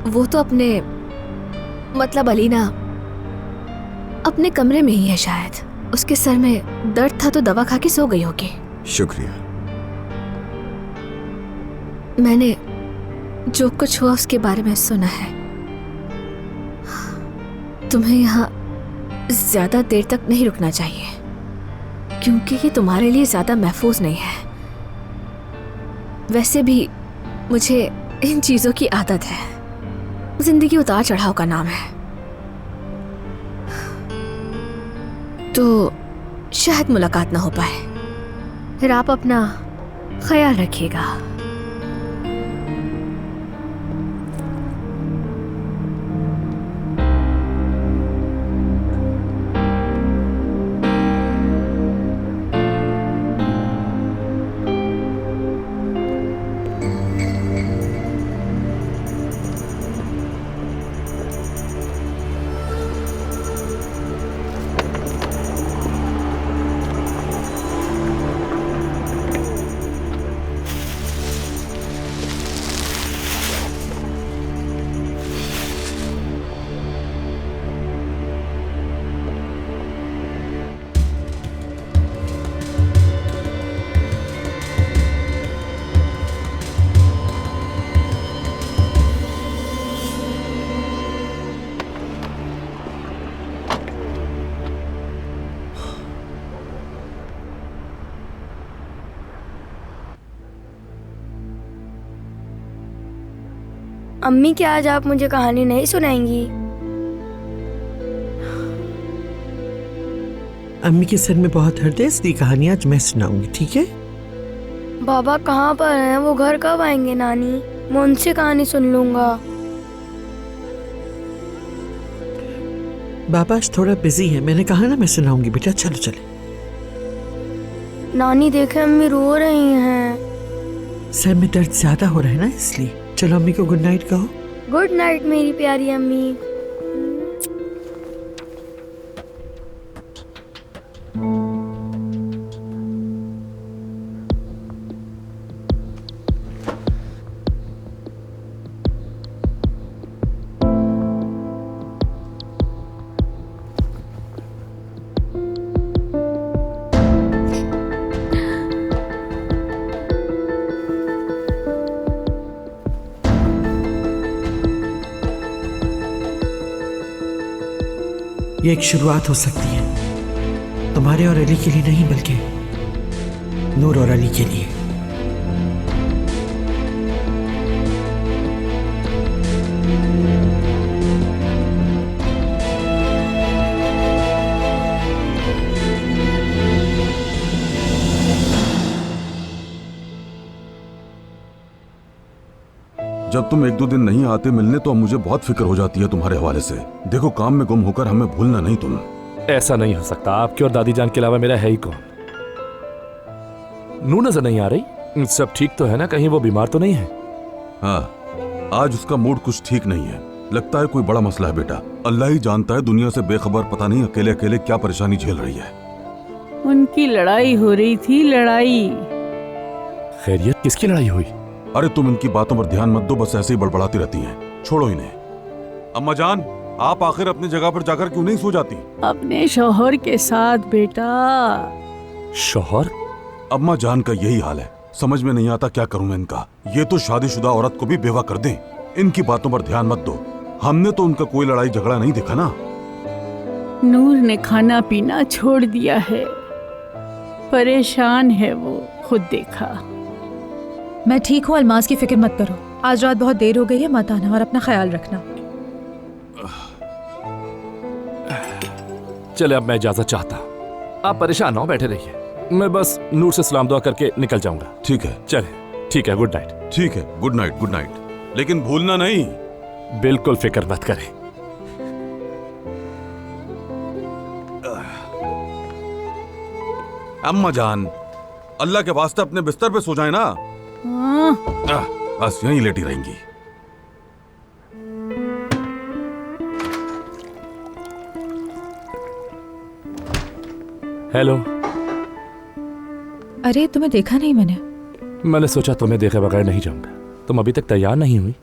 वो तो अपने मतलब अलीना अपने कमरे में ही है शायद। उसके सर में दर्द था तो दवा खा के सो गई होगी। शुक्रिया। मैंने जो कुछ हुआ उसके बारे में सुना है। तुम्हें यहाँ ज्यादा देर तक नहीं रुकना चाहिए क्योंकि ये तुम्हारे लिए ज्यादा महफूज नहीं है। वैसे भी मुझे इन चीजों की आदत है। जिंदगी उतार चढ़ाव का नाम है, तो शायद मुलाकात ना हो पाए। फिर आप अपना ख्याल रखिएगा। अम्मी, क्या आज आप मुझे कहानी नहीं सुनाएंगी? अम्मी के सर में बहुत दर्द है इसलिए कहानी आज मैं सुनाऊंगी, ठीक है? बाबा कहाँ पर हैं? वो घर कब आएंगे? नानी, मैं उनसे कहानी सुन लूंगा। बाबा आज थोड़ा बिजी है, मैंने कहा ना मैं सुनाऊंगी बेटा। चलो चले। नानी देखे अम्मी रो रही हैं। सर में दर्द ज्यादा हो रहा है ना इसलिए। चलो अम्मी को गुड नाइट कहो। गुड नाइट मेरी प्यारी अम्मी। ये एक शुरुआत हो सकती है, तुम्हारे और अली के लिए नहीं बल्कि नूर और अली के लिए। जब तुम एक दो दिन नहीं आते मिलने तो मुझे बहुत फिक्र हो जाती है तुम्हारे हवाले से। देखो काम में गुम होकर हमें भूलना नहीं तुम। ऐसा नहीं हो सकता, आपकी और दादी जान के अलावा मेरा है ही कौन? नू नजर नहीं आ रही? सब ठीक तो है ना? कहीं वो बीमार तो नहीं है? हाँ, आज उसका मूड कुछ ठीक नहीं है। लगता है कोई बड़ा मसला है बेटा। अल्लाह ही जानता है, दुनिया से बेखबर पता नहीं अकेले अकेले क्या परेशानी झेल रही है। उनकी लड़ाई हो रही थी, लड़ाई। खैरियत? किसकी लड़ाई हुई? अरे तुम इनकी बातों पर ध्यान मत दो, बस ऐसे ही बड़बड़ाती रहती हैं। छोड़ो इन्हें। अम्मा जान, आप आखिर अपनी जगह पर जाकर क्यों नहीं सो जाती? अपने शौहर के साथ बेटा। शौहर? अम्मा जान का यही हाल है, समझ में नहीं आता क्या करूं मैं इनका। ये तो शादीशुदा औरत को भी बेवा कर दें। इनकी बातों पर ध्यान मत दो। हमने तो उनका कोई लड़ाई झगड़ा नहीं देखा ना। नूर ने खाना पीना छोड़ दिया है, परेशान है वो, खुद देखा। मैं ठीक हूँ अलमास, की फिक्र मत करो। आज रात बहुत देर हो गई है, मत आना और अपना ख्याल रखना। चले अब मैं इजाजत चाहता। आप परेशान हो, बैठे रहिए। मैं बस नूर से सलाम दुआ करके निकल जाऊंगा। ठीक है। चले, ठीक है, गुड नाइट। ठीक है, गुड नाइट, गुड नाइट। लेकिन भूलना नहीं। बिल्कुल फिक्र मत करें। अम्मा जान, अल्लाह के वास्ते अपने बिस्तर पे सो जाए ना। बस यहीं लेटी रहेंगी। हेलो। अरे तुम्हें देखा नहीं मैंने। मैंने सोचा तुम्हें देखे बगैर नहीं जाऊंगा। तुम अभी तक तैयार नहीं हुई?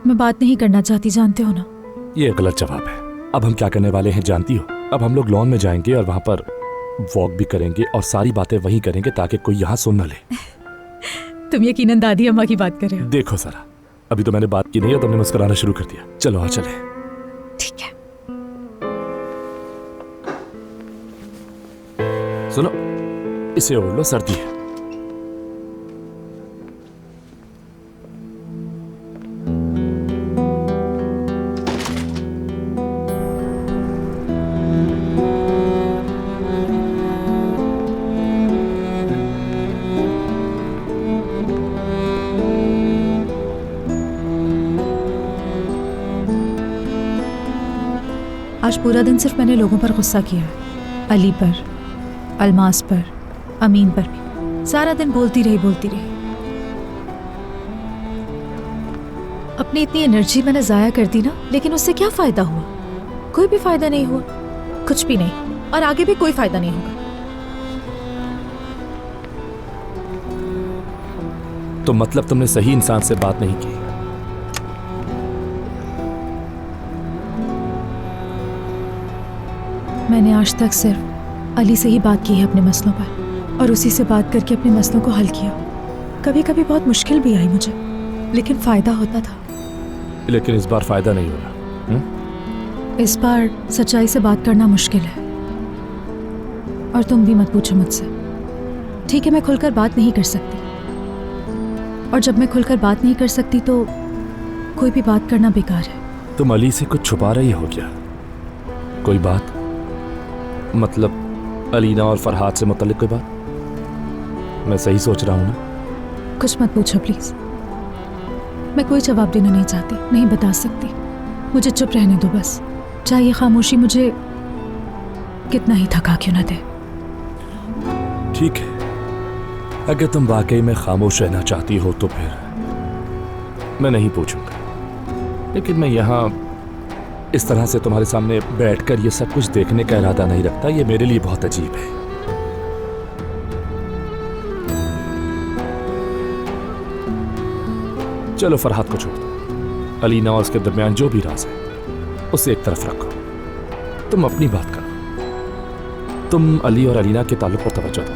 मैं बात नहीं करना चाहती, जानते हो ना। ये गलत जवाब है। अब हम क्या करने वाले हैं जानती हो? अब हम लोग लॉन में जाएंगे और वहां पर वॉक भी करेंगे और सारी बातें वहीं करेंगे ताकि कोई यहाँ सुन न ले। तुम यकीनन दादी अम्मा की बात कर रहे हो। देखो जरा, अभी तो मैंने बात की नहीं है, तुमने मुस्कुराना शुरू कर दिया। चलो हाँ चले। ठीक है। सुनो, इसे ओढ़ लो, सर्दी है। आज पूरा दिन सिर्फ मैंने लोगों पर गुस्सा किया है, अली पर, अलमास पर, अमीन पर भी। सारा दिन बोलती रही। अपनी इतनी एनर्जी मैंने जाया कर दी ना, लेकिन उससे क्या फायदा हुआ? कोई भी फायदा नहीं हुआ, कुछ भी नहीं, और आगे भी कोई फायदा नहीं होगा। तो मतलब तुमने सही इंसान से बात नहीं की? मैंने आज तक सिर्फ अली से ही बात की है अपने मसलों पर, और उसी से बात करके अपने मसलों को हल किया। कभी कभी बहुत मुश्किल भी आई मुझे, लेकिन फायदा होता था। लेकिन इस बार फायदा नहीं होगा। इस बार सच्चाई से बात करना मुश्किल है, और तुम भी मत पूछो मुझसे। ठीक है, मैं खुलकर बात नहीं कर सकती, और जब मैं खुलकर बात नहीं कर सकती तो कोई भी बात करना बेकार है। तुम अली से कुछ छुपा रही हो क्या? कोई बात? मतलब अलीना और फरहाद से मुतल्लिक कोई बात? मैं सही सोच रहा हूं ना? कुछ मत पूछो प्लीज। मैं कोई जवाब देना नहीं चाहती, नहीं बता सकती। मुझे चुप रहने दो बस। चाहे ये खामोशी मुझे कितना ही थका क्यों न दे। ठीक है, अगर तुम वाकई में खामोश रहना चाहती हो तो फिर मैं नहीं पूछूंगा। लेकिन मैं यहाँ इस तरह से तुम्हारे सामने बैठकर ये सब कुछ देखने का इरादा नहीं रखता। ये मेरे लिए बहुत अजीब है। चलो फरहाद को छोड़ दो। अलीना और उसके दरमियान जो भी राज है उसे एक तरफ रखो। तुम अपनी बात करो। तुम अली और अलीना के ताल्लुक पर तवज्जो दो।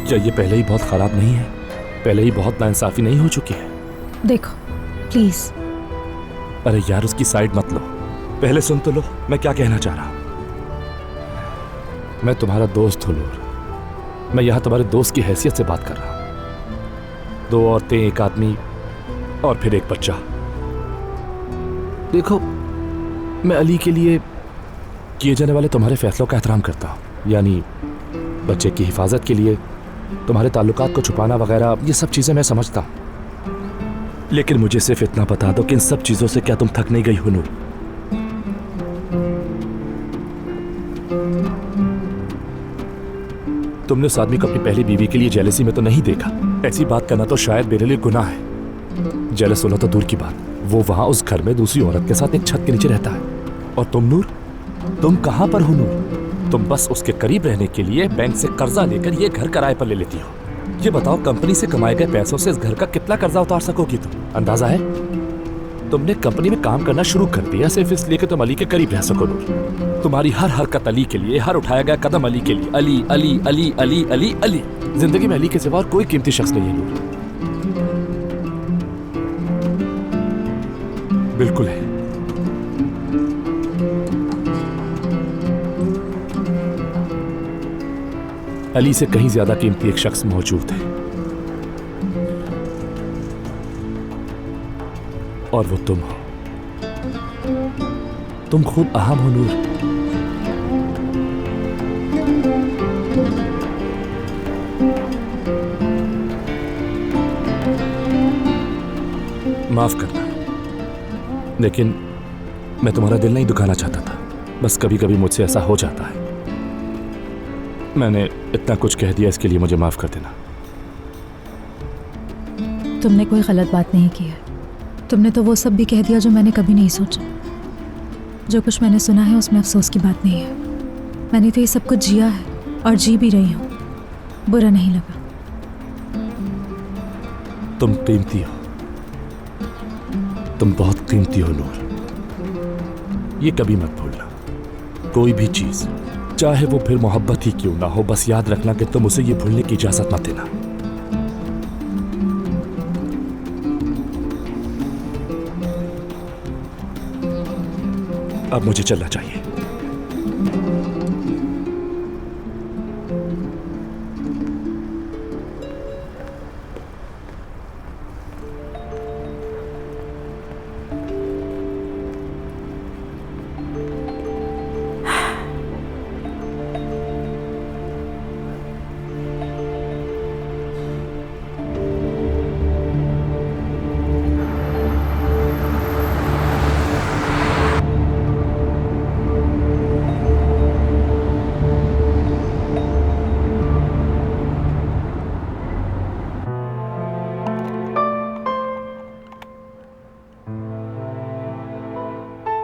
क्या ये पहले ही बहुत खराब नहीं है? पहले ही बहुत नाइंसाफी नहीं हो चुकी है? देखो प्लीज। अरे यार, उसकी साइड मत लो, पहले सुन तो लो मैं क्या कहना चाह रहा हूं। मैं तुम्हारा दोस्त हूं नूर। मैं यहां तुम्हारे दोस्त की हैसियत से बात कर रहा हूं। 2 औरतें, 1 आदमी और फिर 1 बच्चा। देखो, मैं अली के लिए किए जाने वाले तुम्हारे फैसलों का एहतराम करता हूं। यानी बच्चे की हिफाजत के लिए तुम्हारे ताल्लुकात को छुपाना वगैरह, ये सब चीजें मैं समझता हूं। लेकिन मुझे सिर्फ इतना बता दो कि इन सब चीजों से क्या तुम थक नहीं गई हो नूर? तुमने उस आदमी को अपनी पहली बीवी के लिए जेलसी में तो नहीं देखा। ऐसी बात करना तो शायद मेरे लिए गुनाह है। जेलस होना तो दूर की बात, वो वहां उस घर में दूसरी औरत के साथ एक छत के नीचे रहता है। और तुम नूर, तुम कहां पर हो नूर? तुम बस उसके करीब रहने के लिए बैंक से कर्जा लेकर ये घर किराए पर ले लेती हो। ये बताओ, कंपनी से कमाए गए पैसों से इस घर का कितना कर्जा उतार सकोगी तुम? अंदाजा है? तुमने कंपनी में काम करना शुरू कर दिया सिर्फ इसलिए कि तुम अली के करीब रह सको नूर। तुम्हारी हर हरकत अली के लिए, हर उठाया गया कदम अली के लिए। अली अली अली अली अली अली। जिंदगी में अली के सिवा और कोई कीमती शख्स नहीं है नूर। बिल्कुल है। अली से कहीं ज्यादा कीमती एक शख्स मौजूद है, और वो तुम हो। तुम खुद अहम हो नूर। माफ करना, लेकिन मैं तुम्हारा दिल नहीं दुखाना चाहता था। बस कभी कभी मुझसे ऐसा हो जाता है। मैंने इतना कुछ कह दिया, इसके लिए मुझे माफ कर देना। तुमने कोई गलत बात नहीं की है। तुमने तो वो सब भी कह दिया जो मैंने कभी नहीं सोचा। जो कुछ मैंने सुना है उसमें अफसोस की बात नहीं है। मैंने तो ये सब कुछ जिया है और जी भी रही हूँ। बुरा नहीं लगा। तुम कीमती हो, तुम बहुत कीमती हो नूर। ये कभी मत भूलना। कोई भी चीज, चाहे वो फिर मोहब्बत ही क्यों ना हो, बस याद रखना कि तुम उसे ये भूलने की इजाजत मत देना। अब मुझे चलना चाहिए।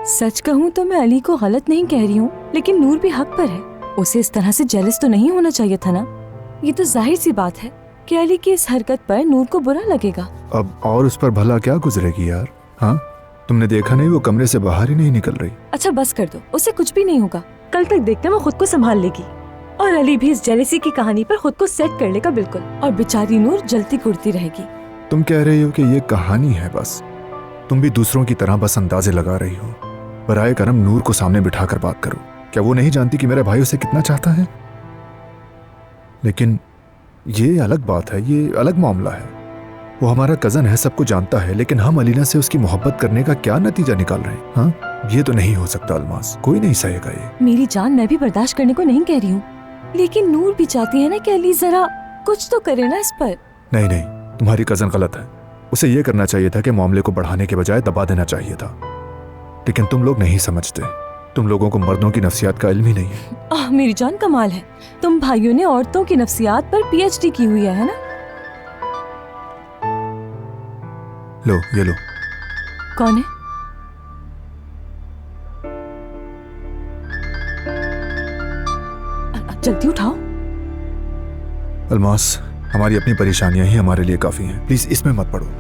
सच कहूँ तो मैं अली को गलत नहीं कह रही हूँ, लेकिन नूर भी हक पर है। उसे इस तरह से जेलस तो नहीं होना चाहिए था ना। ये तो जाहिर सी बात है कि अली की इस हरकत पर नूर को बुरा लगेगा। अब और उस पर भला क्या गुजरेगी यार? हाँ, तुमने देखा नहीं वो कमरे से बाहर ही नहीं निकल रही। अच्छा बस कर दो, उसे कुछ भी नहीं होगा। कल तक देखते वो खुद को संभाल लेगी और अली भी इस जेलसी की कहानी पर खुद को सेट कर लेगा बिल्कुल, और बेचारी नूर जलती कुड़ती रहेगी। तुम कह रही हो कि ये कहानी है बस, तुम भी दूसरों की तरह बस अंदाजे लगा रही हो। बराए करम नूर को सामने बिठाकर बात करो। क्या वो नहीं जानती कि मेरा भाई उसे कितना चाहता है? लेकिन ये अलग बात है, ये अलग मामला है। वो हमारा कजन है, सबको जानता है, लेकिन हम अलीना से उसकी मोहब्बत करने का क्या नतीजा निकाल रहे हैं? हाँ, ये तो नहीं हो सकता अल्मास, कोई नहीं सहेगा ये। मेरी जान, मैं भी बर्दाश्त करने को नहीं कह रही हूँ, लेकिन नूर भी चाहती है ना कि अली जरा कुछ तो करे ना इस पर। नहीं नहीं, तुम्हारी कजन गलत है। उसे ये करना चाहिए था कि मामले को बढ़ाने के बजाय दबा देना चाहिए था, लेकिन तुम लोग नहीं समझते। तुम लोगों को मर्दों की नफ्सियात का इल्म ही नहीं है। मेरी जान, कमाल है, तुम भाइयों ने औरतों की नफ्सियात पर पीएचडी की हुई है ना? लो ये लो। कौन है? जल्दी उठाओ। अल्मास, हमारी अपनी परेशानियां ही हमारे लिए काफी हैं, प्लीज इसमें मत पड़ो।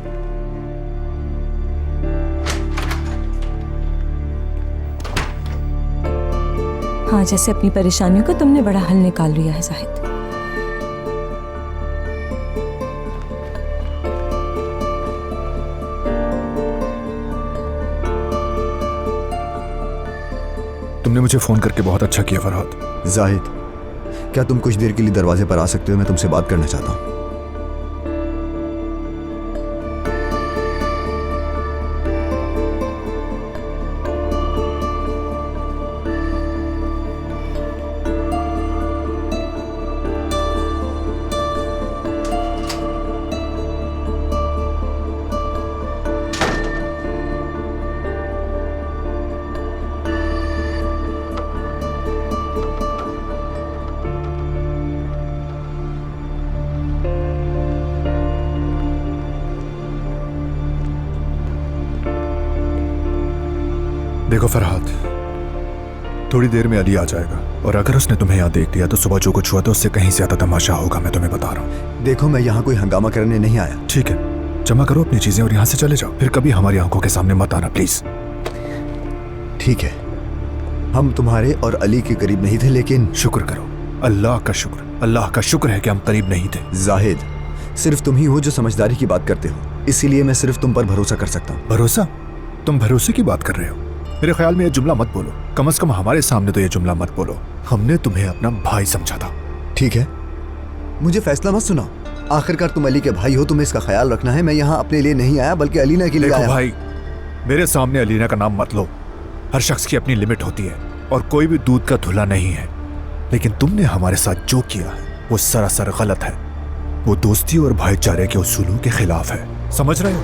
हाँ, जैसे अपनी परेशानियों का तुमने बड़ा हल निकाल लिया है जाहिद। तुमने मुझे फोन करके बहुत अच्छा किया फरहाद। जाहिद, क्या तुम कुछ देर के लिए दरवाजे पर आ सकते हो? मैं तुमसे बात करना चाहता हूँ। देखो फरहाद, थोड़ी देर में अली आ जाएगा, और अगर उसने तुम्हें यहाँ देख लिया तो सुबह जो कुछ हुआ तो उससे कहीं ज्यादा तमाशा होगा, मैं तुम्हें बता रहा हूँ। देखो, मैं यहाँ कोई हंगामा करने नहीं आया। ठीक है, जमा करो अपनी चीजें और यहाँ से चले जाओ, फिर कभी हमारी आंखों के सामने मत आना प्लीज। ठीक है, हम तुम्हारे और अली के करीब नहीं थे, लेकिन शुक्र करो, अल्लाह का शुक्र, अल्लाह का शुक्र है कि हम करीब नहीं थे। जाहिद, सिर्फ तुम ही हो जो समझदारी की बात करते हो, इसीलिए मैं सिर्फ तुम पर भरोसा कर सकता हूँ। भरोसा? तुम भरोसे की बात कर रहे हो? मेरे ख्याल में ये जुमला मत बोलो, कम से कम हमारे सामने तो ये जुमला मत बोलो। हमने तुम्हें अपना भाई समझा था। ठीक है, मुझे फैसला मत सुनाओ। आखिरकार तुम अली के भाई हो, तुम्हें इसका ख्याल रखना है। मैं यहाँ अपने लिए नहीं आया, बल्कि अलीना के लिए आया। देखो भाई, मेरे सामने अलीना का नाम मत लो। हर शख्स की अपनी लिमिट होती है और कोई भी दूध का धुला नहीं है, लेकिन तुमने हमारे साथ जो किया है वो सरासर गलत है। वो दोस्ती और भाईचारे के उसूलों के खिलाफ है, समझ रहे हो?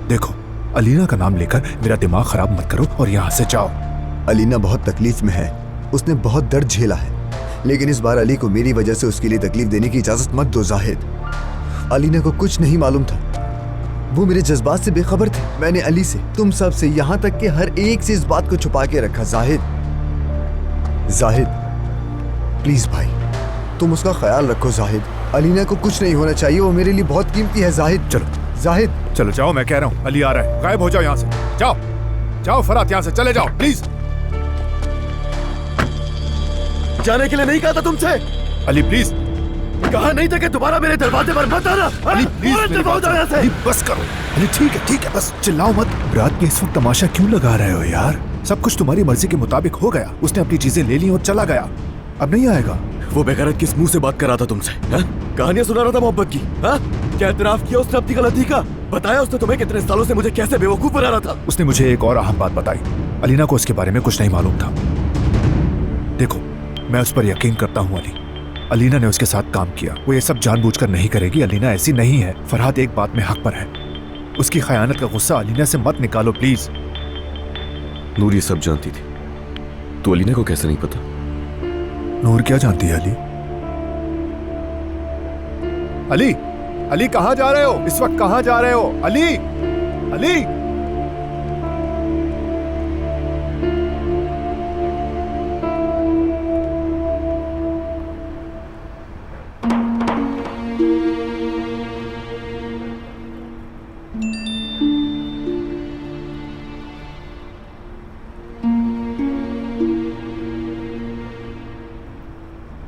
देखो, अलीना का नाम लेकर मेरा दिमाग खराब मत करो और यहाँ से जाओ। अलीना बहुत तकलीफ में है, उसने बहुत दर्द झेला है, लेकिन इस बार अली को मेरी वजह से उसके लिए तकलीफ देने की इजाजत मत दो। जाहिद, अलीना को कुछ नहीं मालूम था, वो मेरे जज्बात से बेखबर थे। मैंने अली से, तुम सब से, यहाँ तक कि हर एक से इस बात को छुपा के रखा। जाहिद प्लीज भाई, तुम उसका ख्याल रखो। जाहिद, अलीना को कुछ नहीं होना चाहिए, वो मेरे लिए बहुत कीमती है। जाहिद, चलो जाहिद, चलो जाओ, मैं कह रहा हूँ अली आ रहा है, गायब हो जाओ यहाँ से। जाओ जाओ फरात, यहाँ से चले जाओ प्लीज। जाने के लिए नहीं कहा था तुमसे? अली प्लीज। कहा नहीं था कि दोबारा मेरे दरवाजे पर मत आना? अली प्लीज यहाँ से। अली बस करो। अली ठीक है बस चिल्लाओ मत। रात में इस वक्त तमाशा क्यों लगा रहे हो यार? सब कुछ तुम्हारी मर्जी के मुताबिक हो गया। उसने अपनी चीजें ले ली और चला गया, अब नहीं आएगा। वो बेगैरत किस मुंह से बात कर रहा था तुमसे? कहानियां सुना रहा था मोहब्बत की? क्या इतराफ किया उसने अपनी गलती का? बताया उसने तुम्हें कितने सालों से मुझे कैसे बेवकूफ बना रहा था? उसने मुझे एक और अहम बात बताई। अलीना को उसके बारे में कुछ नहीं मालूम था। देखो, मैं उस पर यकीन करता हूँ अली। अलीना ने उसके साथ काम किया, वो ये सब जानबूझकर नहीं करेगी। अलीना ऐसी नहीं है। फरहाद एक बात में हक पर है, उसकी खयानत का गुस्सा अलीना से मत निकालो प्लीज। नूर ये सब जानती थी, तो अलीना को कैसे नहीं पता? नूर क्या जानती है अली? अली अली कहाँ जा रहे हो इस वक्त? कहाँ जा रहे हो अली? अली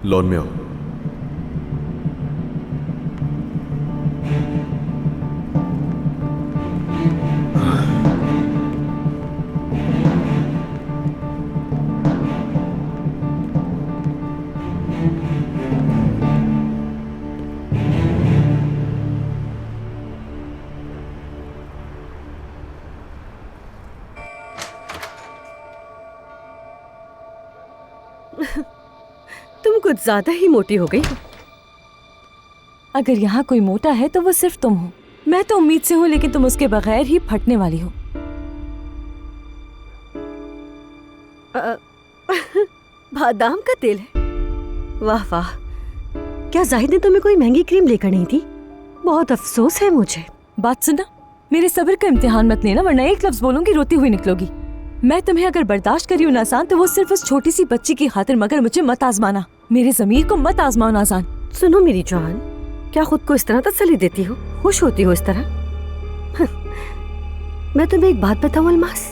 लॉन में आओ। तुम कुछ ज्यादा ही मोटी हो गई। अगर यहाँ कोई मोटा है तो वो सिर्फ तुम हो। मैं तो उम्मीद से हूँ, लेकिन तुम उसके बगैर ही फटने वाली हो। बादाम का तेल है? वाह वाह। क्या जाहिद ने तुम्हें कोई महंगी क्रीम लेकर नहीं थी? बहुत अफसोस है मुझे। बात सुना, मेरे सब्र का इम्तिहान मत लेना, वरना एक लफ्ज बोलूंगी रोती हुई निकलोगी। मैं तुम्हें अगर बर्दाश्त करी हूँ नाज़ान, तो वो सिर्फ उस छोटी सी बच्ची की खातिर, मगर मुझे मत आजमाना। मेरे ज़मीर को मत आजमाओ नाज़ान। सुनो मेरी जान, क्या खुद को इस तरह तसल्ली देती हो? खुश होती हो इस तरह? मैं तुम्हें एक बात बताऊं अलमास?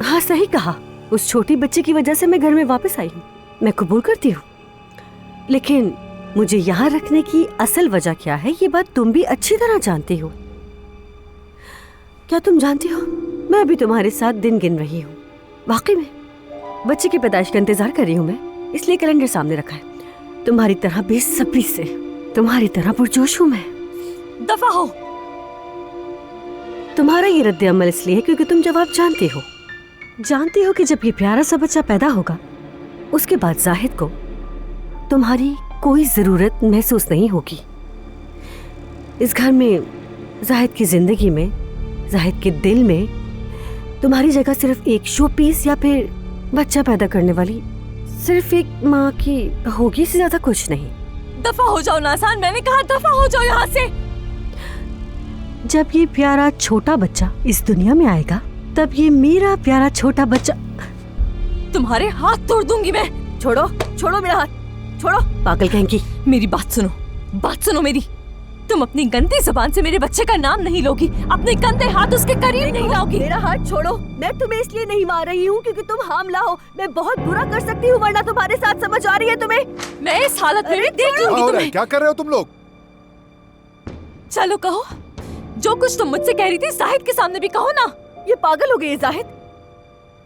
हाँ सही कहा, उस छोटी बच्ची की वजह से मैं घर में वापस आई हूँ। मैं कबूल करती हूँ, लेकिन मुझे यहाँ रखने की असल वजह क्या है, ये बात तुम भी अच्छी तरह जानती हो। क्या तुम जानती हो, मैं अभी तुम्हारे साथ दिन गिन रही हूँ। वाकई में बच्चे की पैदाइश का इंतजार कर रही हूँ मैं, इसलिए कैलेंडर सामने रखा है। तुम्हारी तरह बेसब्री से, तुम्हारी तरह पुरजोश हूँ मैं। दफा हो। तुम्हारा ये रद्द अमल इसलिए है क्योंकि तुम जवाब जानती हो। जानती हो कि जब ये प्यारा सा बच्चा पैदा होगा, उसके बाद जाहिद को तुम्हारी कोई जरूरत महसूस नहीं होगी। इस घर में, जाहिद की जिंदगी में, जाहिद के दिल में तुम्हारी जगह सिर्फ एक शो पीस या फिर बच्चा पैदा करने वाली सिर्फ एक माँ की होगी, इससे ज्यादा कुछ नहीं। दफा हो जाओ नाज़ान, मैंने कहा दफा हो जाओ यहाँ से। जब ये प्यारा छोटा बच्चा इस दुनिया में आएगा, तब ये मेरा प्यारा छोटा बच्चा। तुम्हारे हाथ तोड़ दूंगी मैं। छोड़ो, छोड़ो मेरा हाथ, छोड़ो पागल कहेंगी। मेरी बात सुनो, बात सुनो मेरी। तुम अपनी गंदी जुबान से मेरे बच्चे का नाम नहीं लोगी, अपने गंदे हाथ उसके करीब नहीं लाओगी। मेरा हाथ छोड़ो। मैं तुम्हें इसलिए नहीं मार रही हूँ क्योंकि तुम हामला हो। मैं बहुत बुरा कर सकती हूँ, वरना तुम्हारे साथ समझ आ रही है तुम्हें। मैं इस हालत में देख लूंगी तुम्हें। क्या कर रहे हो तुम लोग? चलो कहो, जो कुछ तुम मुझसे कह रही थी जाहिद के सामने भी कहो ना। ये पागल हो गई है जाहिद।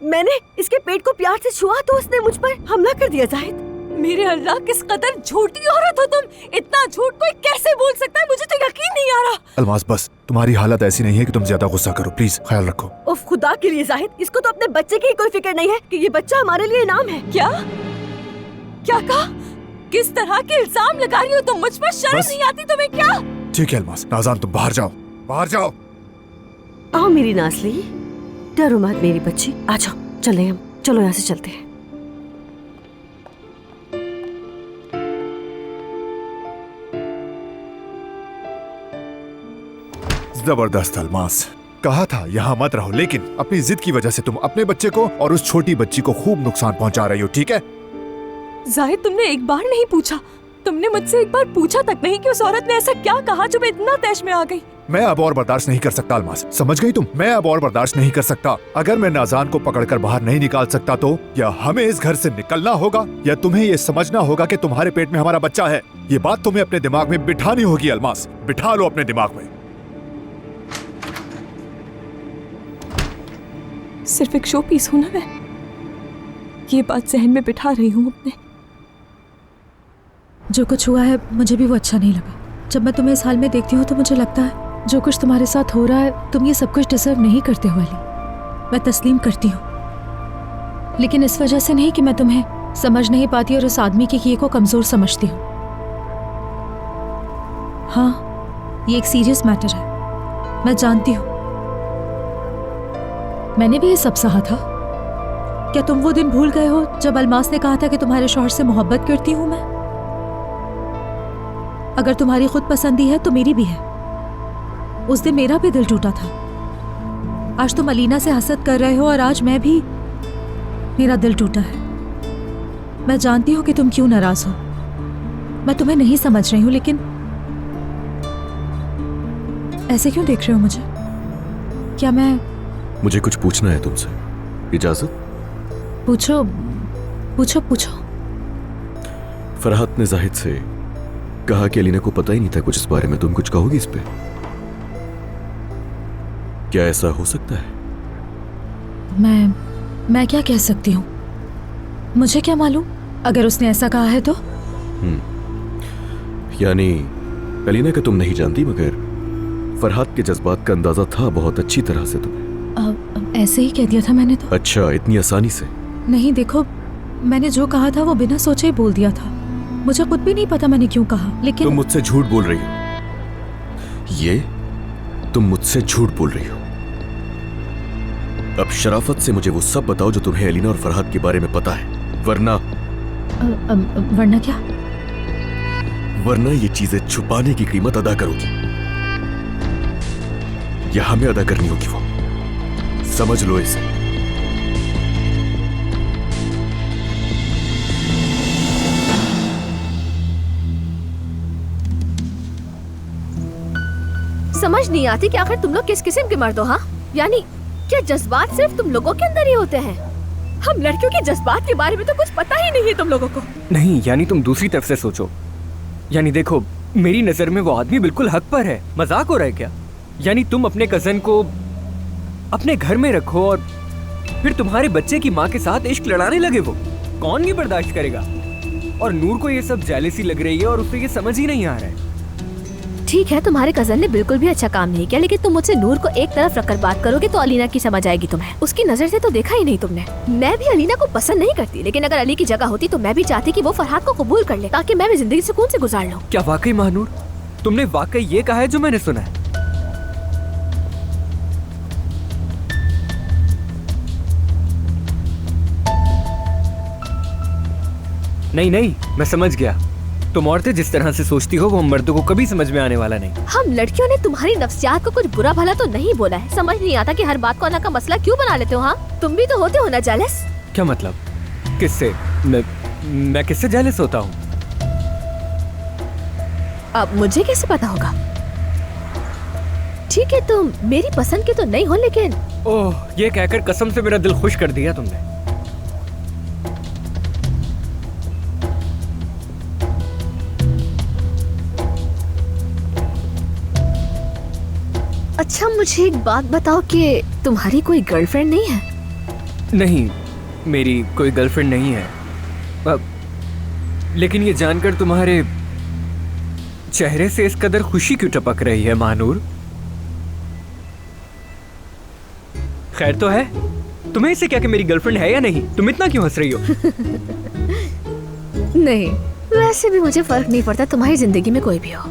मैंने इसके पेट को प्यार से छुआ तो उसने मुझ पर हमला कर दिया। जाहिद, मेरे अल्लाह, किस कदर झूठी औरत हो तुम। इतना झूठ कोई कैसे बोल सकता है, मुझे तो यकीन नहीं आ रहा। अलमास बस, तुम्हारी हालत ऐसी नहीं है कि तुम ज्यादा गुस्सा करो, प्लीज ख्याल रखो। उफ खुदा के लिए जाहिद, इसको तो अपने बच्चे की कोई फिक्र नहीं है कि ये बच्चा हमारे लिए इनाम है। क्या क्या कहा? किस तरह के इल्जाम लगा रही हो तुम मुझ पर? शर्म नहीं आती तुम्हें क्या? ठीक है अलमास, नाज़ान तुम बाहर जाओ, बाहर जाओ। आओ मेरी नाज़ली, डरो मत मेरी बच्ची, आ जाओ, चले हम, चलो यहाँ से चलते हैं। जबरदस्त अलमास, कहा था यहाँ मत रहो, लेकिन अपनी जिद की वजह से तुम अपने बच्चे को और उस छोटी बच्ची को खूब नुकसान पहुंचा रही हो। ठीक है जाहिद, तुमने एक बार नहीं पूछा, तुमने मुझसे एक बार पूछा तक नहीं कि उस औरत ने ऐसा क्या कहा जो मैं इतना तैश में आ गई। मैं अब और बर्दाश्त नहीं कर सकता अलमास, समझ गई तुम? मैं अब और बर्दाश्त नहीं कर सकता। अगर मैं नाज़ान को पकड़कर बाहर नहीं निकाल सकता तो या हमें इस घर से निकलना होगा या तुम्हें ये समझना होगा कि तुम्हारे पेट में हमारा बच्चा है। ये बात तुम्हें अपने दिमाग में बिठानी होगी अलमास, बिठा लो अपने दिमाग में। सिर्फ एक शो पीस हूं ना मैं, ये बात जहन में बिठा रही हूँ अपने। जो कुछ हुआ है मुझे भी वो अच्छा नहीं लगा। जब मैं तुम्हें इस हाल में देखती हूँ तो मुझे लगता है जो कुछ तुम्हारे साथ हो रहा है तुम ये सब कुछ डिजर्व नहीं करते हो अली। मैं तस्लीम करती हूँ, लेकिन इस वजह से नहीं कि मैं तुम्हें समझ नहीं पाती और उस आदमी के किए को कमजोर समझती हूँ। हाँ, ये एक सीरियस मैटर है, मैं जानती हूँ। मैंने भी ये सब सहा था। क्या तुम वो दिन भूल गए हो जब अलमास ने कहा था कि तुम्हारे शौहर से मोहब्बत करती हूं मैं? अगर तुम्हारी खुद पसंदी है तो मेरी भी है। उस दिन मेरा भी दिल टूटा था। आज तुम अलीना से हसद कर रहे हो और आज मैं भी, मेरा दिल टूटा है। मैं जानती हूं कि तुम क्यों नाराज हो, मैं तुम्हें नहीं समझ रही हूं, लेकिन ऐसे क्यों देख रहे हो मुझे? क्या मैं मुझे कुछ पूछना है तुमसे, इजाजत? पूछो पूछो पूछो। फरहात ने जाहिद से कहा कि अलीना को पता ही नहीं था कुछ इस बारे में, तुम कुछ कहोगी इस पे? क्या ऐसा हो सकता है? मैं क्या कह सकती हूँ? मुझे क्या मालूम, अगर उसने ऐसा कहा है तो। यानी अलीना का तुम नहीं जानती, मगर फरहात के जज्बात का अंदाजा था बहुत अच्छी तरह से तुम्हें। ऐसे ही कह दिया था मैंने तो। अच्छा, इतनी आसानी से? नहीं, देखो मैंने जो कहा था वो बिना सोचे ही बोल दिया था। मुझे खुद भी नहीं पता मैंने क्यों कहा, लेकिन तुम मुझसे झूठ बोल रही हो। ये तुम मुझसे झूठ बोल रही हो। अब शराफत से मुझे वो सब बताओ जो तुम्हें अलीना और फरहात के बारे में पता है, वरना वरना क्या? वरना ये चीजें छुपाने की कीमत अदा करोगी या हमें अदा करनी होगी वो, समझ लो इसे। समझ नहीं आती कि आखिर तुम लोग किस किस्म के मर्द हो। हाँ, यानी क्या जज्बात सिर्फ तुम लोगों के अंदर ही होते हैं? हम लड़कियों के जज्बात के बारे में तो कुछ पता ही नहीं है तुम लोगों को। नहीं, यानी तुम दूसरी तरफ से सोचो। यानी देखो, मेरी नजर में वो आदमी बिल्कुल हक पर है। मजाक हो रहा है क्या? यानी तुम अपने कजन को अपने घर में रखो और फिर तुम्हारे बच्चे की माँ के साथ इश्क लड़ाने लगे। वो कौन ये बर्दाश्त करेगा? और नूर को ये सब जेलसी लग रही है और उसे ये समझ ही नहीं आ रहा है। ठीक है, तुम्हारे कजन ने बिल्कुल भी अच्छा काम नहीं किया, लेकिन तुम मुझसे नूर को एक तरफ रखकर बात करोगे तो अलीना की समझ आएगी तुम्हें। उसकी नजर से तो देखा ही नहीं तुमने। मैं भी अलीना को पसंद नहीं करती, लेकिन अगर अली की जगह होती तो मैं भी चाहती कि वो फरहात को कबूल कर ले, ताकि मैं भी जिंदगी सुकून से गुजार लूं। क्या वाकई महानूर तुमने वाकई ये कहा है जो मैंने सुना है? नहीं नहीं, मैं समझ गया। तुम औरतें जिस तरह से सोचती हो वो हम मर्दों को कभी समझ में आने वाला नहीं। हम लड़कियों ने तुम्हारी नफ्सियात को कुछ बुरा भला तो नहीं बोला है। समझ नहीं आता कि हर बात को अना का मसला क्यों बना लेते हो। हाँ, तुम भी तो होते हो ना जेलस। क्या मतलब? किससे? मैं किससे जेलस होता हूँ? अब मुझे कैसे पता होगा? ठीक है, तुम मेरी पसंद के तो नहीं हो, लेकिन ओह, ये कहकर कसम से मेरा दिल खुश कर दिया तुमने। अच्छा, मुझे एक बात बताओ कि तुम्हारी कोई गर्लफ्रेंड नहीं है? नहीं, मेरी कोई गर्लफ्रेंड नहीं है। लेकिन ये जानकर तुम्हारे चेहरे से इस कदर खुशी क्यों टपक रही है महानूर? खैर तो है? तुम्हें इससे क्या कि मेरी गर्लफ्रेंड है या नहीं? तुम इतना क्यों हंस रही हो? नहीं, वैसे भी मुझे फर्क नहीं पड़ता तुम्हारी जिंदगी में कोई भी हो।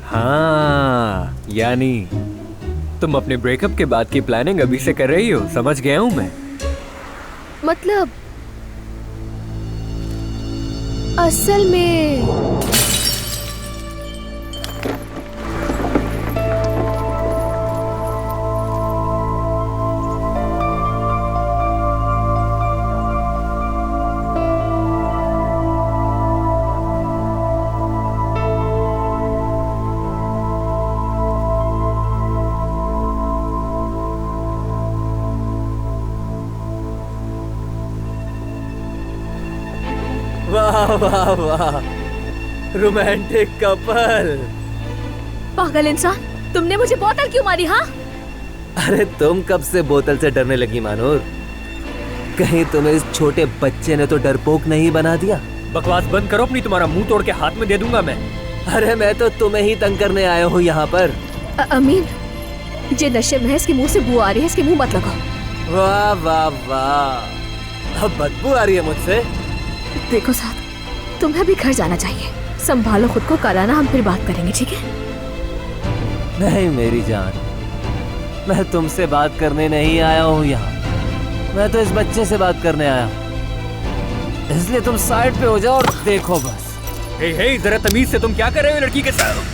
हाँ, यानी तुम अपने ब्रेकअप के बाद की प्लानिंग अभी से कर रही हो। समझ गया हूँ मैं। मतलब असल में वाह वाह वाह, रोमांटिक कपल। पागल इंसान, तुमने मुझे बोतल क्यों मारी? हाँ, अरे तुम कब से बोतल से डरने लगी मानूर? कहीं तुम्हें इस छोटे बच्चे ने तो डरपोक नहीं बना दिया? बकवास बंद करो अपनी, तुम्हारा मुंह तोड़ के हाथ में दे दूंगा मैं। अरे मैं तो तुम्हें ही तंग करने आया हूँ यहाँ पर। अमीन, ये नशे में है, इसके मुंह से बू आ रही है, इसके मुंह मत लगाओ। वाह वाह वाह, अब बदबू आ रही है मुझसे। देखो साथ, तुम्हें भी घर जाना चाहिए। संभालो खुद को, कल आना, हम फिर बात करेंगे, ठीक है? नहीं मेरी जान, मैं तुमसे बात करने नहीं आया हूँ यहाँ, मैं तो इस बच्चे से बात करने आया हूँ। इसलिए तुम साइड पे हो जाओ और देखो बस। हे हे, जरा तमीज से तुम क्या कर रहे हो लड़की के साथ?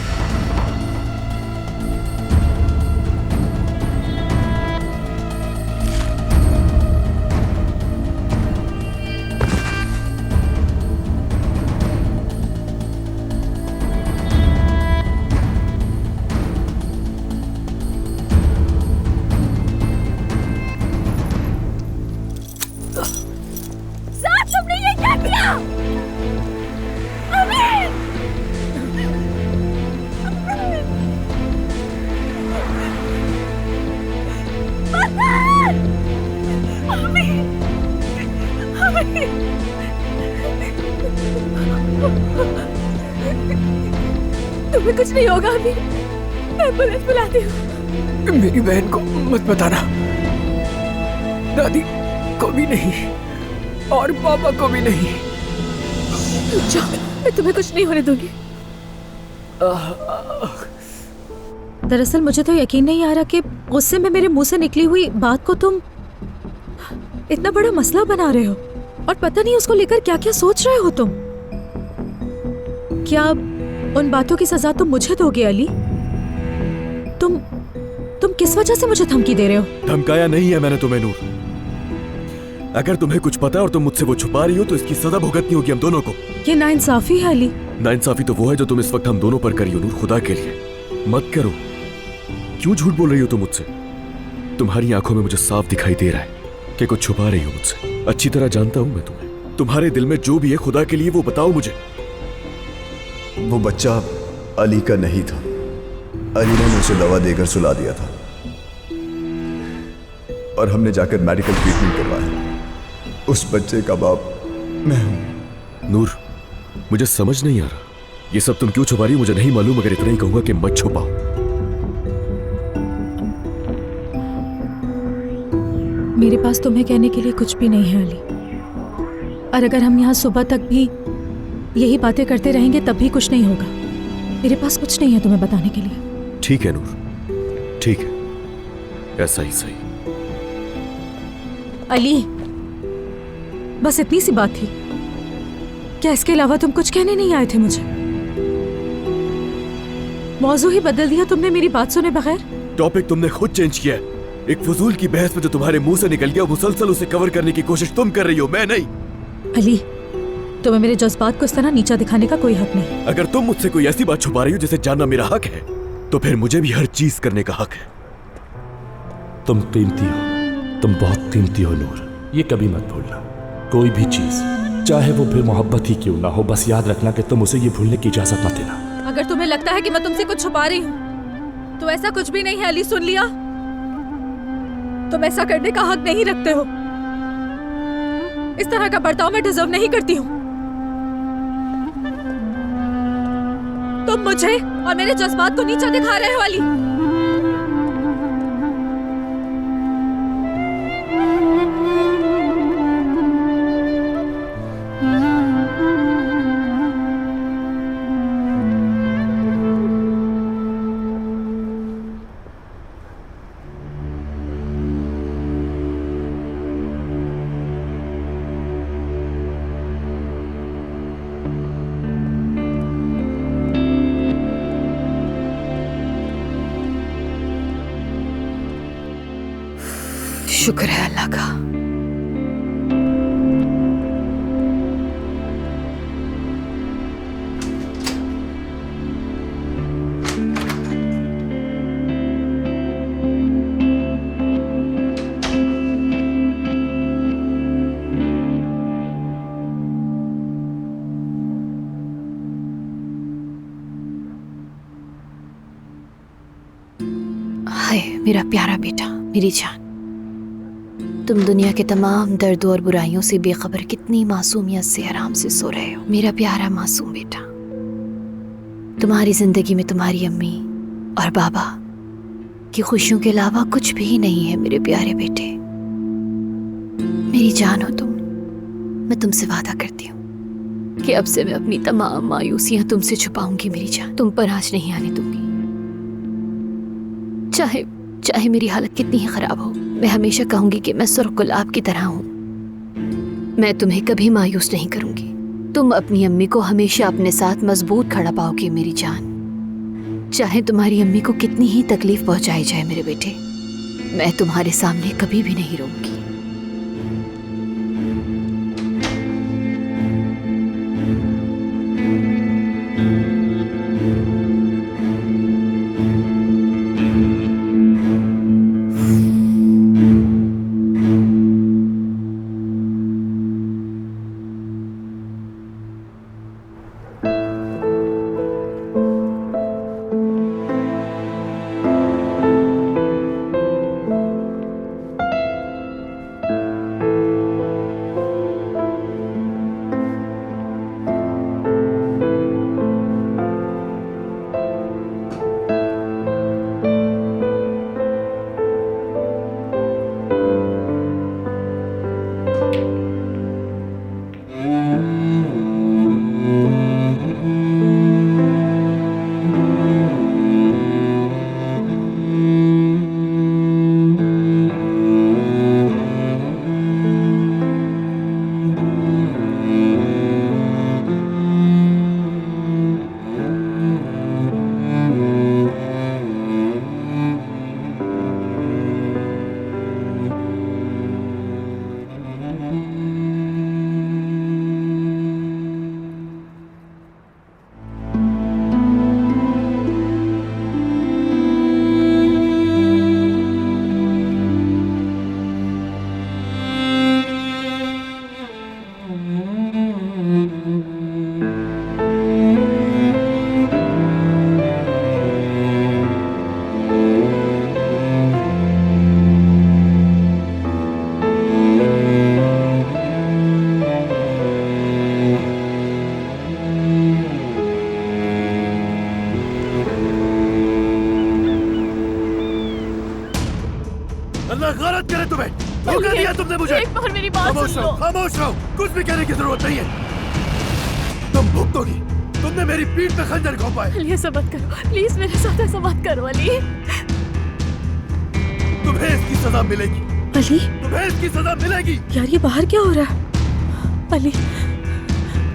तुम्हें कुछ नहीं होगा अभी, मैं पुलिस बुलाती हूँ। मेरी बहन को मत बताना, दादी को भी नहीं और पापा को भी नहीं। जाओ, मैं तुम्हें कुछ नहीं होने दूंगी। दरअसल मुझे तो यकीन नहीं आ रहा कि गुस्से में मेरे मुंह से निकली हुई बात को तुम इतना बड़ा मसला बना रहे हो, और पता नहीं उसको लेकर क्या क्या सोच रहे हो तुम। क्या उन बातों की सजा तुम मुझे दोगे अली? तुम किस वजह से मुझे धमकी दे रहे हो? धमकाया नहीं है मैंने तुम्हें नूर। अगर तुम्हें कुछ पता है और तुम मुझसे वो छुपा रही हो तो इसकी सजा भुगतनी होगी हम दोनों को। ये नाइंसाफी है अली। नाइंसाफी तो वो है जो तुम इस वक्त हम दोनों पर करी हो नूर, खुदा के लिए मत करो। क्यों झूठ बोल रही हो तुम मुझसे? तुम्हारी आंखों में मुझे साफ दिखाई दे रहा है कि कुछ छुपा रही हो मुझसे। अच्छी तरह जानता हूं मैं तुम्हें। तुम्हारे दिल में जो भी है, खुदा के लिए वो बताओ मुझे। वो बच्चा अली का नहीं था। अली ने मुझे दवा देकर सुला दिया था और हमने जाकर मेडिकल ट्रीटमेंट करवाया। उस बच्चे का बाप मैं हूं। नूर, मुझे समझ नहीं आ रहा ये सब तुम क्यों छुपा रही हो, मुझे नहीं मालूम, मगर इतना ही कहूंगा कि मत छुपाओ। मेरे पास तुम्हें कहने के लिए कुछ भी नहीं है अली, और अगर हम यहाँ सुबह तक भी यही बातें करते रहेंगे तब भी कुछ नहीं होगा। मेरे पास कुछ नहीं है तुम्हें बताने के लिए। ठीक है नूर, ठीक है, ऐसा ही सही। अली, बस इतनी सी बात थी क्या? इसके अलावा तुम कुछ कहने नहीं आए थे मुझे? मौजू ही बदल दिया तुमने मेरी बात सुने बगैर। टॉपिक तुमने खुद चेंज किया है। एक फजूल की बहस में जो तुम्हारे मुंह से निकल गया, मुसलसल उसे कवर करने की कोशिश तुम कर रही हो, मैं नहीं। अली, तुम्हें मेरे जज्बात को इस तरह नीचा दिखाने का कोई हक नहीं। अगर तुम मुझसे कोई ऐसी बात छुपा रही हो जिसे जानना मेरा हक है, तो फिर मुझे भी हर चीज करने का हक है। तुम कीमती हो, तुम बहुत कीमती हो नूर, ये कभी मत भूलना। कोई भी चीज, चाहे वो फिर मोहब्बत ही क्यों ना हो, बस याद रखना कि तुम उसे ये भूलने की इजाजत मत देना। अगर तुम्हें लगता है कि मैं तुमसे कुछ छुपा रही हूँ तो ऐसा कुछ भी नहीं है अली, सुन लिया? तुम ऐसा करने का हक नहीं रखते हो। इस तरह का बर्ताव मैं डिजर्व नहीं करती हूँ। तुम मुझे और मेरे जज्बात को नीचा दिखा रहे हो अली। शुक्र है अल्लाह का। मेरा प्यारा बेटा, मेरी जान, तुम दुनिया के तमाम दर्दों और बुराइयों से बेखबर कितनी मासूमियत से आराम से सो रहे हो। मेरा प्यारा मासूम बेटा, तुम्हारी जिंदगी में तुम्हारी अम्मी और बाबा की खुशियों के अलावा कुछ भी नहीं है मेरे प्यारे बेटे। मेरी जान हो तुम। मैं तुमसे वादा करती हूँ कि अब से मैं अपनी तमाम मायूसियां तुमसे छुपाऊंगी मेरी जान। तुम पर आँच नहीं आने दूंगी। चाहे चाहे मेरी हालत कितनी ही खराब हो, मैं हमेशा कहूंगी कि मैं सुर्ख गुलाब की तरह हूं। मैं तुम्हें कभी मायूस नहीं करूंगी। तुम अपनी अम्मी को हमेशा अपने साथ मजबूत खड़ा पाओगे मेरी जान। चाहे तुम्हारी अम्मी को कितनी ही तकलीफ पहुंचाई जाए मेरे बेटे, मैं तुम्हारे सामने कभी भी नहीं रोऊंगी। खामोश रहो, कुछ भी कहने की जरूरत नहीं है। तुम भुगतोगी। तुमने मेरी पीठ पे खंजर घोंपा है। अली ऐसा मत करो, प्लीज मेरे साथ ऐसा मत करो अली। तुम्हें इसकी सजा मिलेगी। अली, तुम्हें इसकी सजा मिलेगी। यार ये बाहर क्या हो रहा है? अली,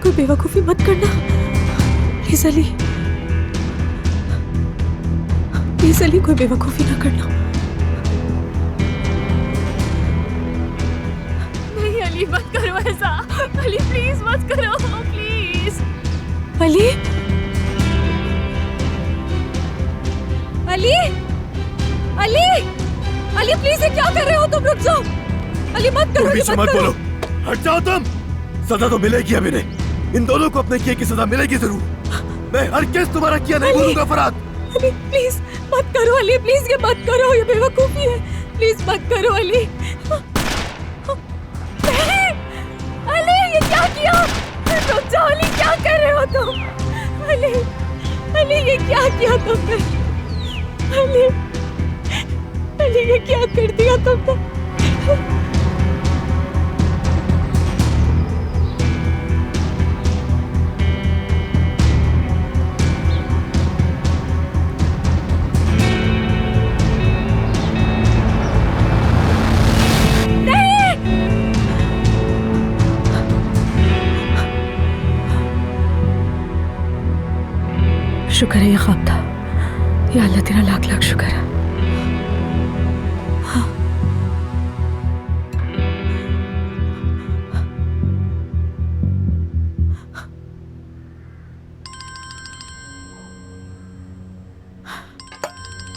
कोई बेवकूफी मत करना प्लीज अली, प्लीज अली, कोई बेवकूफी ना करना। मत करो ऐसा अली, प्लीज मत करो प्लीज। अली, अली, अली, अली प्लीज ये क्या कर रहे हो तुम? रुक जाओ अली, मत करो, मत बोलो, हट जाओ तुम। सजा तो मिलेगी अभी नहीं। इन दोनों को अपने किए की सजा मिलेगी जरूर। मैं हर केस तुम्हारा किया नहीं बोलूंगा फराद। अली प्लीज मत करो अली, प्लीज ये मत करो, ये बेवकूफी है, प्लीज मत करो अली। अली ये क्या किया? रुक जाओ अली, क्या कर रहे हो तुम? अली, अली ये क्या किया तुमने? अली, अली ये क्या कर दिया तुमने? शुक्र है ये ख्वाब था। या अल्लाह तेरा लाख लाख शुक्र है। हाँ।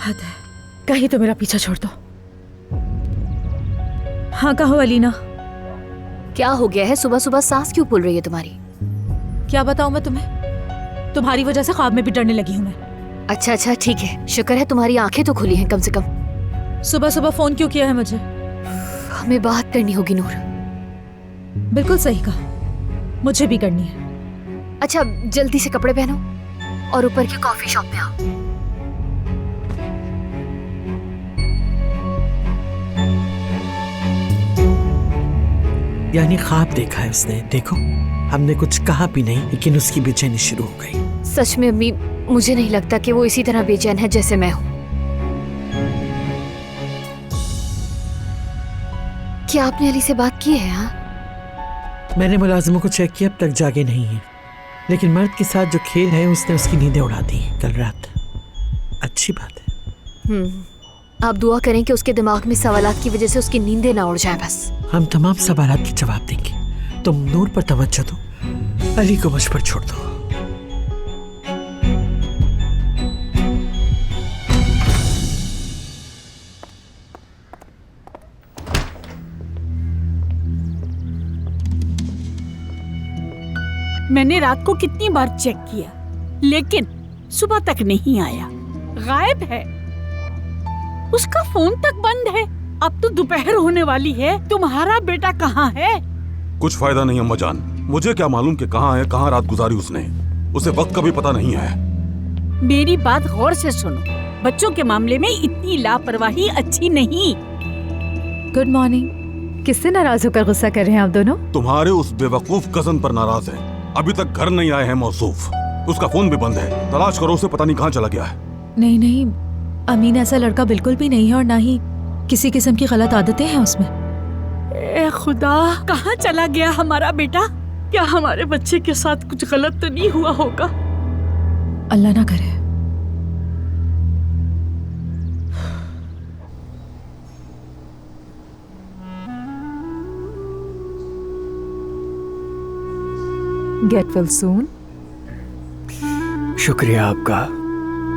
हद है, कहीं तो मेरा पीछा छोड़ दो। हाँ कहो अलीना। क्या हो गया है? सुबह सुबह सांस क्यों फूल रही है तुम्हारी? क्या बताऊं मैं तुम्हें? तुम्हारी वजह से ख्वाब में भी डरने लगी हूं मैं। अच्छा अच्छा ठीक है, शुक्र है तुम्हारी आंखें तो खुली हैं कम से कम। सुबह सुबह फोन क्यों किया है मुझे? हमें बात करनी होगी नूर। बिल्कुल सही कहा, मुझे भी करनी है। अच्छा जल्दी से कपड़े पहनो और ऊपर की कॉफी शॉप में आओ। यानी ख्वाब देखा है उसने। देखो, हमने कुछ कहा भी नहीं लेकिन उसकी बेचैनी शुरू हो गई। सच में अम्मी, मुझे नहीं लगता कि वो इसी तरह बेचैन है जैसे मैं हूँ। क्या आपने अली से बात की है? हाँ, मैंने मुलाजिमों को चेक किया, अब तक जागे नहीं है। लेकिन मर्द के साथ जो खेल है उसने उसकी नींदें उड़ा दी कल रात। अच्छी बात है। आप दुआ करें कि उसके दिमाग में सवालात की वजह से उसकी नींदें ना उड़ जाए। बस हम तमाम सवालात के जवाब देंगे। तुम नूर पर तवज्जो दो, अली को मुझ पर छोड़ दो। मैंने रात को कितनी बार चेक किया लेकिन सुबह तक नहीं आया, गायब है। उसका फोन तक बंद है। अब तो दोपहर होने वाली है। तुम्हारा बेटा कहाँ है? कुछ फायदा नहीं अम्मा जान, मुझे क्या मालूम कि कहाँ है, कहाँ रात गुजारी उसने। उसे वक्त का भी पता नहीं है। मेरी बात गौर से सुनो, बच्चों के मामले में इतनी लापरवाही अच्छी नहीं। Good morning. किससे नाराज होकर गुस्सा कर रहे हैं आप दोनों? तुम्हारे उस बेवकूफ कजन पर नाराज है। अभी तक घर नहीं आए हैं मौसूफ। उसका फोन भी बंद है। तलाश करो उसे, पता नहीं कहाँ चला गया है। नहीं नहीं अमीन, ऐसा लड़का बिल्कुल भी नहीं है और ना ही किसी किस्म की गलत आदतें हैं उसमें। ए खुदा, कहाँ चला गया हमारा बेटा? क्या हमारे बच्चे के साथ कुछ गलत तो नहीं हुआ होगा? अल्लाह ना करे। Get well soon. शुक्रिया आपका।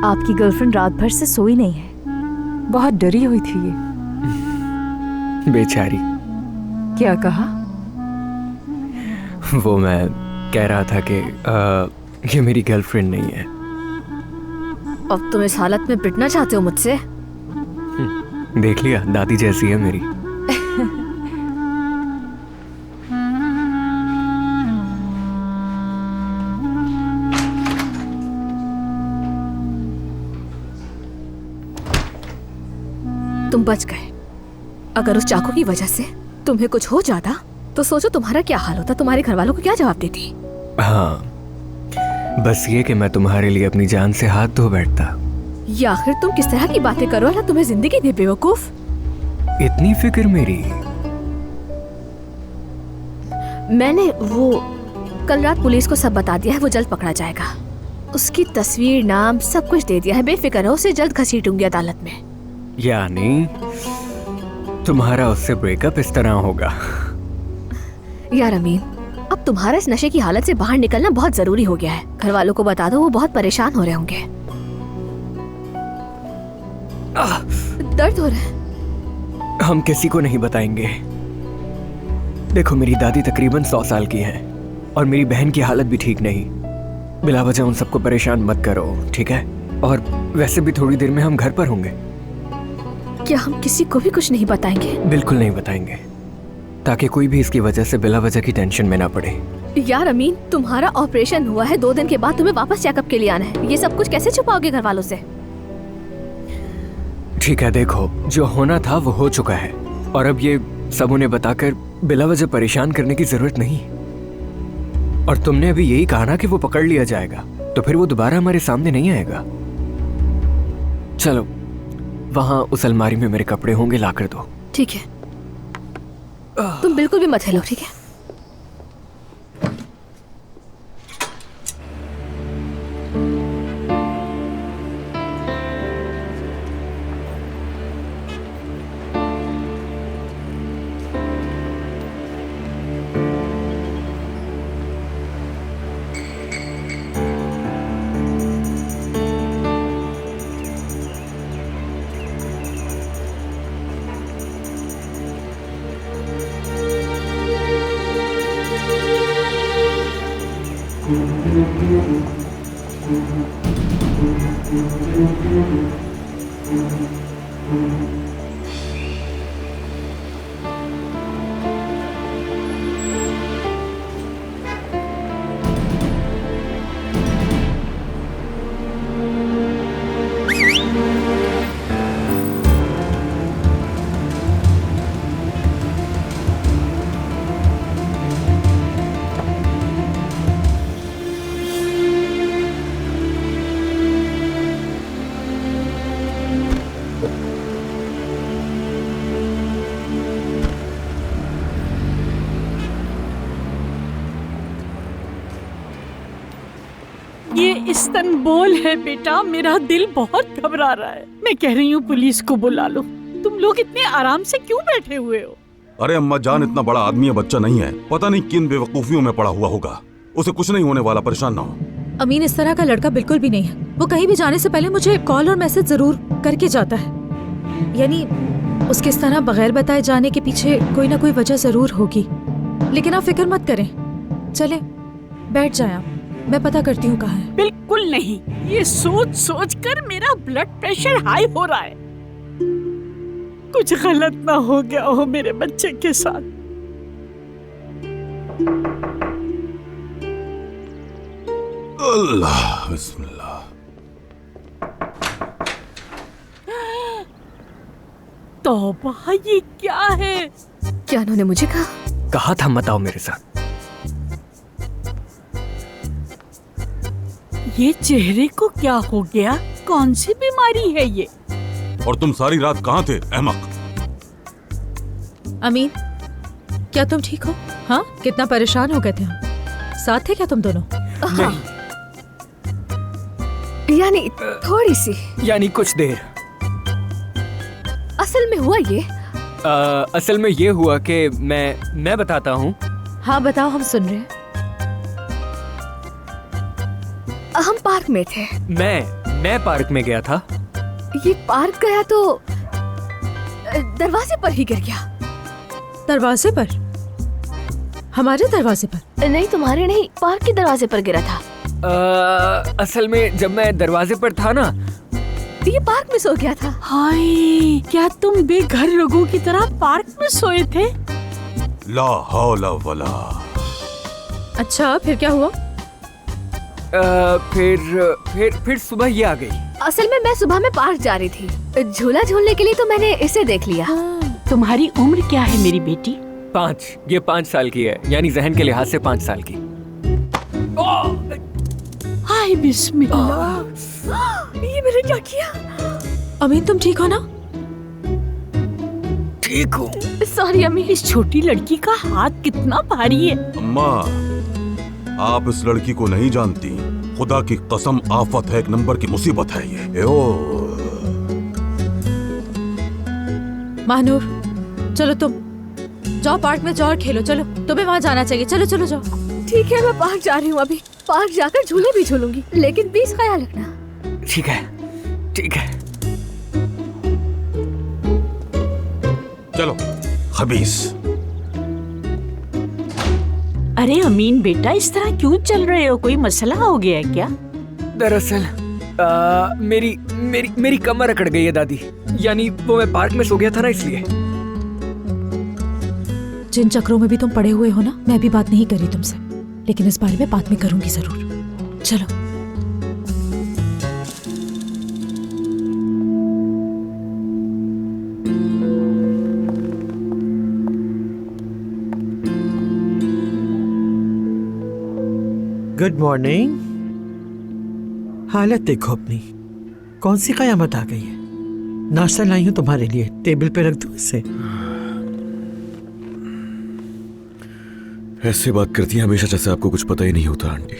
आपकी गर्लफ्रेंड रात भर से सोई नहीं है, बहुत डरी हुई थी ये। बेचारी। क्या कहा? वो मैं कह रहा था कि ये मेरी गर्लफ्रेंड नहीं है। अब तुम इस हालत में पिटना चाहते हो मुझसे? देख लिया, दादी जैसी है मेरी। तुम बच गए। अगर उस चाकू की वजह से तुम्हें कुछ हो जाता तो सोचो तुम्हारा क्या हाल होता। तुम्हारे घर वालों को क्या जवाब देती? हाँ, बस ये कि मैं तुम्हारे लिए अपनी जान से हाथ धो बैठता। या आखिर तुम किस तरह की बातें करो? अल्लाह तुम्हें जिंदगी दे बेवकूफ। इतनी फिक्र मेरी? मैंने वो कल रात पुलिस को सब बता दिया है। वो जल्द पकड़ा जाएगा। उसकी तस्वीर, नाम, सब कुछ दे दिया है। बेफिक्र रहो, उसे जल्द घसीटूंगी अदालत में। यानी तुम्हारा उससे ब्रेकअप इस तरह होगा? यार अमीन, अब तुम्हारा इस नशे की हालत से बाहर निकलना बहुत जरूरी हो गया है। घर वालों को बता दो, वो बहुत परेशान हो रहे होंगे। दर्द हो रहा है? हम किसी को नहीं बताएंगे। देखो, मेरी दादी तकरीबन 100 साल की है और मेरी बहन की हालत भी ठीक नहीं। बिला वजह उन सबको परेशान मत करो, ठीक है? और वैसे भी थोड़ी देर में हम घर पर होंगे। क्या हम किसी को भी कुछ नहीं बताएंगे? बिल्कुल नहीं बताएंगे, ताकि कोई भी इसकी वजह से बिला वजह की टेंशन में ना पड़े। यार अमीन, तुम्हारा ऑपरेशन हुआ है, 2 दिन के बाद तुम्हें वापस चेकअप के लिए आना है। ये सब कुछ कैसे छुपाओगे घर वालों से? ठीक है, देखो, जो होना था वो हो चुका है और अब ये सब उन्हें बताकर बिला वजह परेशान करने की जरूरत नहीं। और तुमने अभी यही कहा ना कि वो पकड़ लिया जाएगा, तो फिर वो दोबारा हमारे सामने नहीं आएगा। चलो, वहां उस अलमारी में मेरे कपड़े होंगे, लाकर दो। ठीक है, तुम बिल्कुल भी मत हिलो, ठीक है? ये इस्तांबुल है बेटा, मेरा दिल बहुत घबरा रहा है। मैं कह रही हूँ पुलिस को बुला लो। तुम लोग इतने आराम से क्यों बैठे हुए हो? अरे अम्मा जान, इतना बड़ा आदमी है, बच्चा नहीं है। पता नहीं किन बेवकूफियों में पड़ा हुआ होगा। उसे कुछ नहीं होने वाला, परेशान ना हो। अमीन इस तरह का लड़का बिल्कुल भी नहीं है। वो कहीं भी जाने से पहले मुझे कॉल और मैसेज जरूर करके जाता है। यानी उसके इस तरह बगैर बताए जाने के पीछे कोई ना कोई वजह जरूर होगी। लेकिन आप फिक्र मत करें, चले बैठ जाएं आप, मैं पता करती हूँ कहाँ है। बिल्कुल नहीं, ये सोच सोच कर मेरा ब्लड प्रेशर हाई हो रहा है। कुछ गलत ना हो गया हो मेरे बच्चे के साथ। अल्लाह बिस्मिल्लाह। तौबा, ये क्या है? क्या उन्होंने मुझे कहा था मत आओ मेरे साथ। ये चेहरे को क्या हो गया? कौन सी बीमारी है ये? और तुम सारी रात कहाँ थे अहमक? अमीन क्या तुम ठीक हो? हाँ, कितना परेशान हो गए थे हम। साथ थे क्या तुम दोनों? हाँ। यानी थोड़ी सी, यानी कुछ देर। असल में हुआ ये असल में ये हुआ कि मैं बताता हूँ। हाँ बताओ, हम सुन रहे हैं। हम पार्क में थे। मैं पार्क में गया था। ये पार्क गया तो दरवाजे पर ही गिर गया। दरवाजे पर? हमारे दरवाजे पर? नहीं, तुम्हारे नहीं, पार्क के दरवाजे पर गिरा था। असल में जब मैं दरवाजे पर था ना, ये पार्क में सो गया था। हाय, क्या तुम बेघर लोगों की तरह पार्क में सोए थे? ला हौला वला। अच्छा, फिर क्या हुआ? फिर सुबह ये आ गई। असल में मैं सुबह में पार्क जा रही थी झूला झूलने के लिए, तो मैंने इसे देख लिया। तुम्हारी उम्र क्या है मेरी बेटी? 5। ये 5 साल की है, यानी जहन के लिहाज से 5 साल की। हाय बिस्मिल्लाह। ये मैंने क्या किया? अमीन तुम ठीक हो ना? ठीक हूँ। सॉरी अमीन। इस छोटी लड़की का हाथ कितना भारी है। अम्मा, आप इस लड़की को नहीं जानती। खुदा की कसम, आफत है, एक नंबर की मुसीबत है ये। महानूर, चलो तुम जाओ पार्क में जाओ और खेलो। चलो, तुम्हें वहाँ जाना चाहिए। चलो चलो जाओ। ठीक है, मैं पार्क जा रही हूँ अभी। पार्क जाकर झूले भी झूलूंगी, लेकिन प्लीज ख्याल रखना। ठीक है, ठीक है। चलो खबीस। अरे अमीन बेटा, इस तरह क्यों चल रहे हो? कोई मसला हो गया है क्या? दरअसल मेरी कमर अकड़ गई है दादी। यानी वो मैं पार्क में सो गया था ना, इसलिए। जिन चक्रों में भी तुम पड़े हुए हो ना, मैं भी बात नहीं करी तुमसे, लेकिन इस बारे में बात में करूंगी जरूर। चलो। Good morning. हालत देखो अपनी, कौन सी कयामत आ गई है। नाश्ता लाई हूं तुम्हारे लिए, टेबल पे रख दूं इसे? ऐसे बात करती हैं हमेशा जैसे आपको कुछ पता ही नहीं होता आंटी।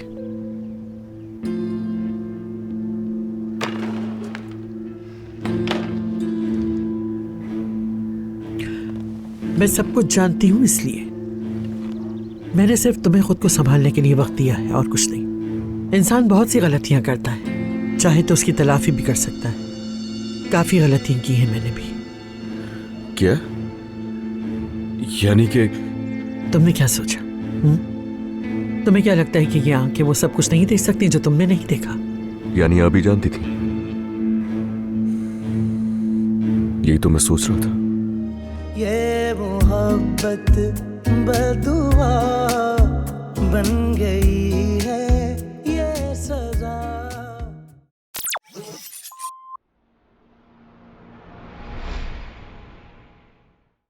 मैं सब कुछ जानती हूँ, इसलिए मैंने सिर्फ तुम्हें खुद को संभालने के लिए वक्त दिया है और कुछ नहीं। इंसान बहुत सी गलतियां करता है, चाहे तो उसकी तलाफी भी कर सकता है। काफी गलतियां की हैं मैंने भी। क्या? यानी कि तुमने क्या सोचा? तुम्हें क्या लगता है कि ये आंखें वो सब कुछ नहीं देख सकती जो तुमने नहीं देखा? यानी अभी जानती थी? यही तो मैं सोच रहा था। ये मोहब्बत बदुआ बन गई